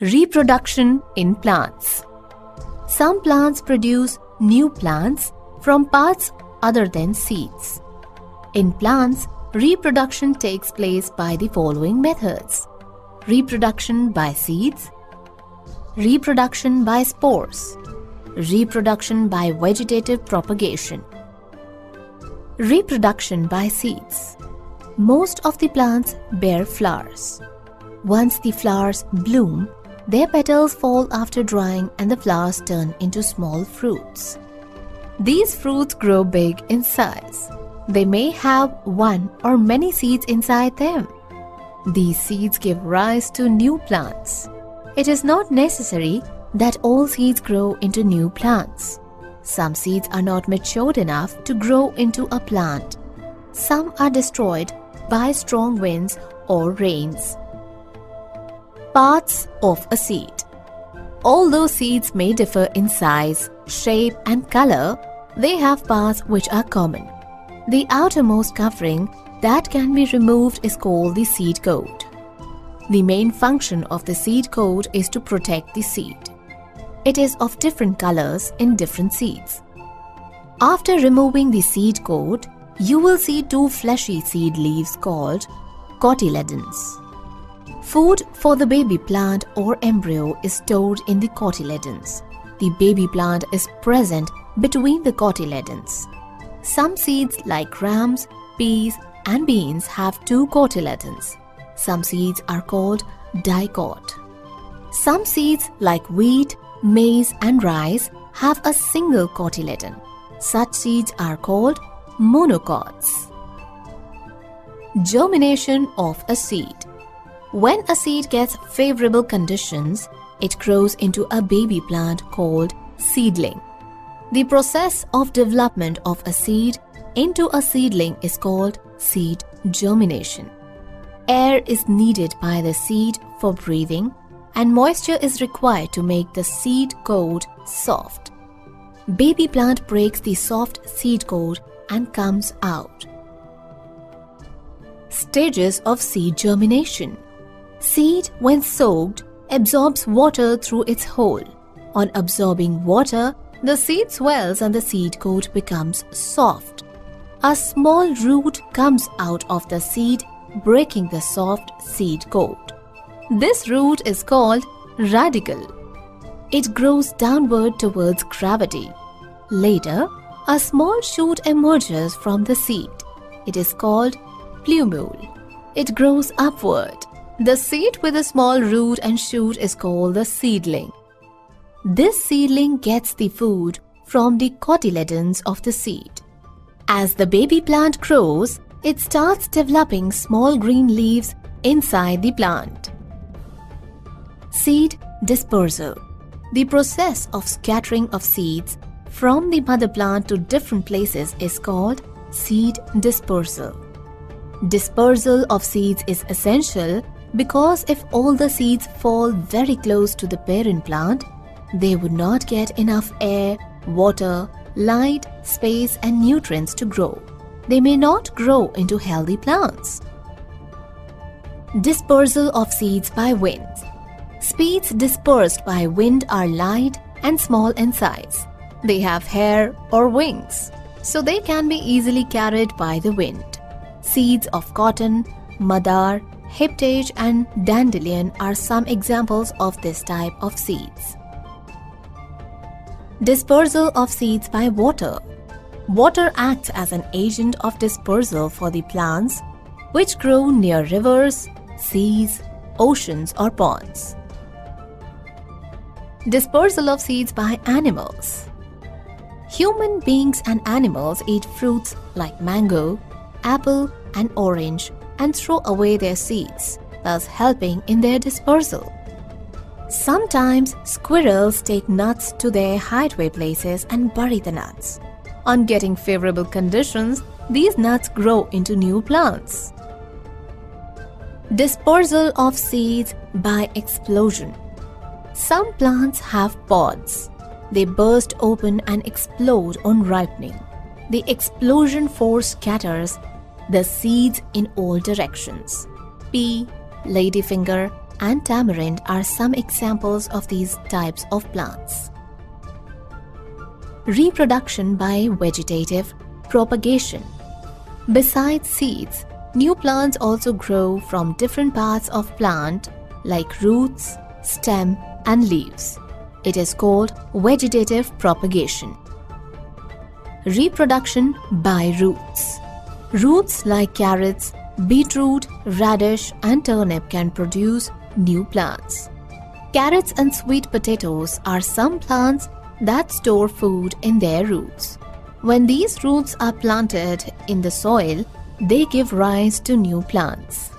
Reproduction in plants. Some plants produce new plants from parts other than seeds. In plants, reproduction takes place by the following methods: reproduction by seeds, reproduction by spores, reproduction by vegetative propagation. Reproduction by seeds. Most of the plants bear flowers. Once the flowers bloom, their petals fall after drying and the flowers turn into small fruits. These fruits grow big in size. They may have one or many seeds inside them. These seeds give rise to new plants. It is not necessary that all seeds grow into new plants. Some seeds are not matured enough to grow into a plant. Some are destroyed by strong winds or rains. Parts of a seed. Although seeds may differ in size, shape, and color, they have parts which are common. The outermost covering that can be removed is called the seed coat. The main function of the seed coat is to protect the seed. It is of different colors in different seeds. After removing the seed coat, you will see two fleshy seed leaves called cotyledons. Food for the baby plant or embryo is stored in the cotyledons. The baby plant is present between the cotyledons. Some seeds like grams, peas, and beans have two cotyledons. Some seeds are called dicot. Some seeds like wheat, maize, and rice have a single cotyledon. Such seeds are called monocots. Germination of a seed. When a seed gets favorable conditions, it grows into a baby plant called seedling. The process of development of a seed into a seedling is called seed germination. Air is needed by the seed for breathing, and moisture is required to make the seed coat soft. Baby plant breaks the soft seed coat and comes out. Stages of seed germination. Seed, when soaked, absorbs water through its hole. On absorbing water, the seed swells and the seed coat becomes soft. A small root comes out of the seed, breaking the soft seed coat. This root is called radicle. It grows downward towards gravity. Later, a small shoot emerges from the seed. It is called plumule. It grows upward. The seed with a small root and shoot is called the seedling. This seedling gets the food from the cotyledons of the seed. As the baby plant grows, it starts developing small green leaves inside the plant. Seed dispersal. The process of scattering of seeds from the mother plant to different places is called seed dispersal. Dispersal of seeds is essential because if all the seeds fall very close to the parent plant, they would not get enough air, water, light, space, and nutrients to grow. They may not grow into healthy plants. Dispersal of seeds by wind. Seeds dispersed by wind are light and small in size. They have hair or wings, so they can be easily carried by the wind. Seeds of cotton, madar, heptage, and dandelion are some examples of this type of seeds. Dispersal of seeds by water. Water acts as an agent of dispersal for the plants which grow near rivers, seas, oceans, or ponds. Dispersal of seeds by animals. Human beings and animals eat fruits like mango, apple, and orange and throw away their seeds, thus helping in their dispersal. Sometimes squirrels take nuts to their hideaway places and bury the nuts. On getting favorable conditions, these nuts grow into new plants. Dispersal of seeds by explosion. Some plants have pods. They burst open and explode on ripening. The explosion force scatters the seeds in all directions. Pea, ladyfinger, and tamarind are some examples of these types of plants. Reproduction by vegetative propagation. Besides seeds, new plants also grow from different parts of plant like roots, stem and leaves. It is called vegetative propagation. Reproduction by roots. Roots like carrots, beetroot, radish and turnip can produce new plants. Carrots and sweet potatoes are some plants that store food in their roots. When these roots are planted in the soil, they give rise to new plants.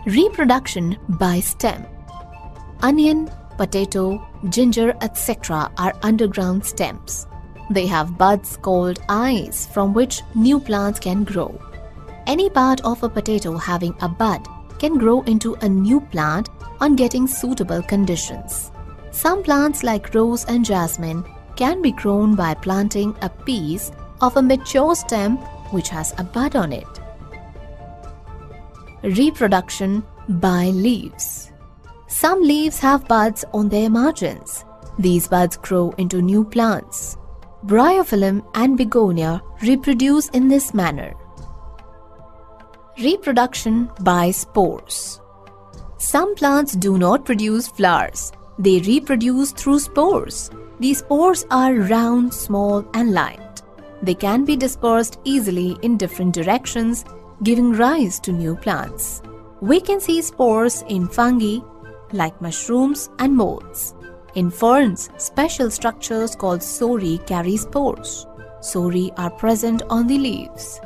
Reproduction by stem. Onion, potato, ginger, etc. are underground stems. They have buds called eyes from which new plants can grow. Any part of a potato having a bud can grow into a new plant on getting suitable conditions. Some plants like rose and jasmine can be grown by planting a piece of a mature stem which has a bud on it. Reproduction by leaves. Some leaves have buds on their margins. These buds grow into new plants. Bryophyllum and begonia reproduce in this manner. Reproduction by spores. Some plants do not produce flowers. They reproduce through spores. These spores are round, small and light. They can be dispersed easily in different directions, giving rise to new plants. We can see spores in fungi like mushrooms and molds. In ferns, special structures called sori carry spores. Sori are present on the leaves.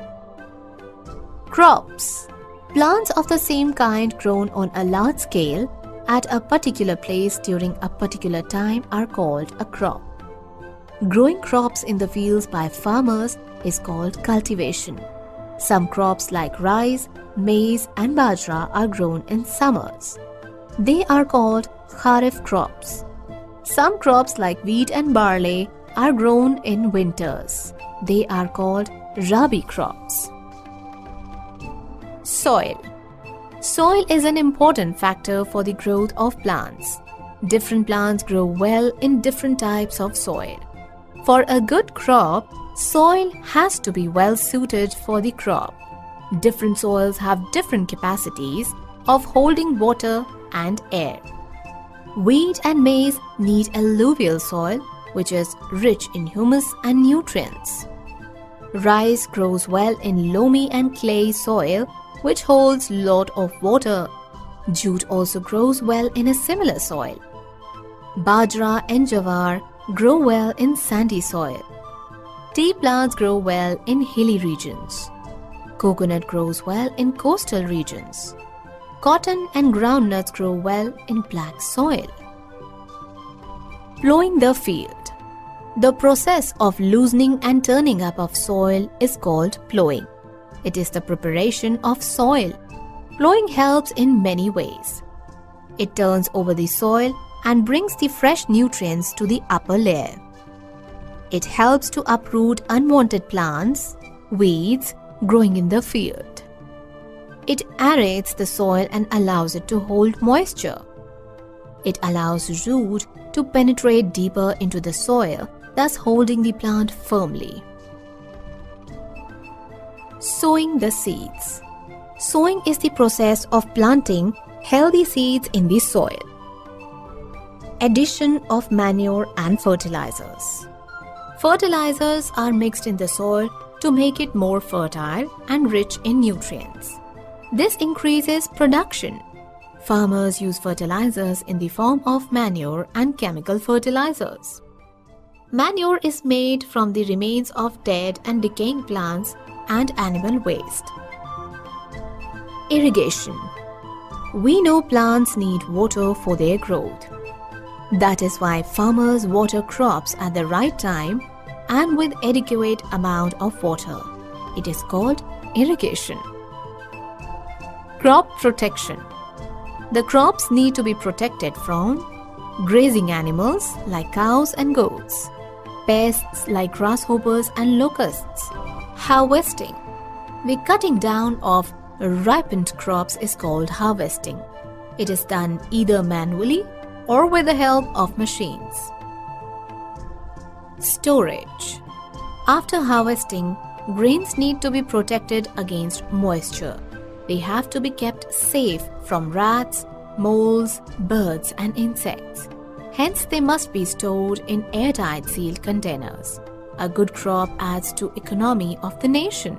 Crops. Plants of the same kind grown on a large scale at a particular place during a particular time are called a crop. Growing crops in the fields by farmers is called cultivation. Some crops like rice, maize and bajra are grown in summers. They are called kharif crops. Some crops like wheat and barley are grown in winters. They are called rabi crops. Soil. Soil is an important factor for the growth of plants. Different plants grow well in different types of soil. For a good crop, soil has to be well suited for the crop. Different soils have different capacities of holding water and air. Wheat and maize need alluvial soil, which is rich in humus and nutrients. Rice grows well in loamy and clay soil, which holds lot of water. Jute also grows well in a similar soil. Bajra and jawar grow well in sandy soil. Tea plants grow well in hilly regions. Coconut grows well in coastal regions. Cotton and groundnuts grow well in black soil. Plowing the field. The process of loosening and turning up of soil is called plowing. It is the preparation of soil. Plowing helps in many ways. It turns over the soil and brings the fresh nutrients to the upper layer. It helps to uproot unwanted plants, weeds growing in the field. It aerates the soil and allows it to hold moisture. It allows root to penetrate deeper into the soil, thus holding the plant firmly. Sowing the seeds. Sowing is the process of planting healthy seeds in the soil. Addition of manure and fertilizers. Fertilizers are mixed in the soil to make it more fertile and rich in nutrients. This increases production. Farmers use fertilizers in the form of manure and chemical fertilizers. Manure is made from the remains of dead and decaying plants and animal waste. Irrigation. We know plants need water for their growth. That is why farmers water crops at the right time and with adequate amount of water. It is called irrigation. Crop protection. The crops need to be protected from grazing animals like cows and goats, pests like grasshoppers and locusts. Harvesting. The cutting down of ripened crops is called harvesting. It is done either manually or with the help of machines. Storage. After harvesting, grains need to be protected against moisture. They have to be kept safe from rats, moles, birds, and insects. Hence, they must be stored in airtight sealed containers. A good crop adds to economy of the nation.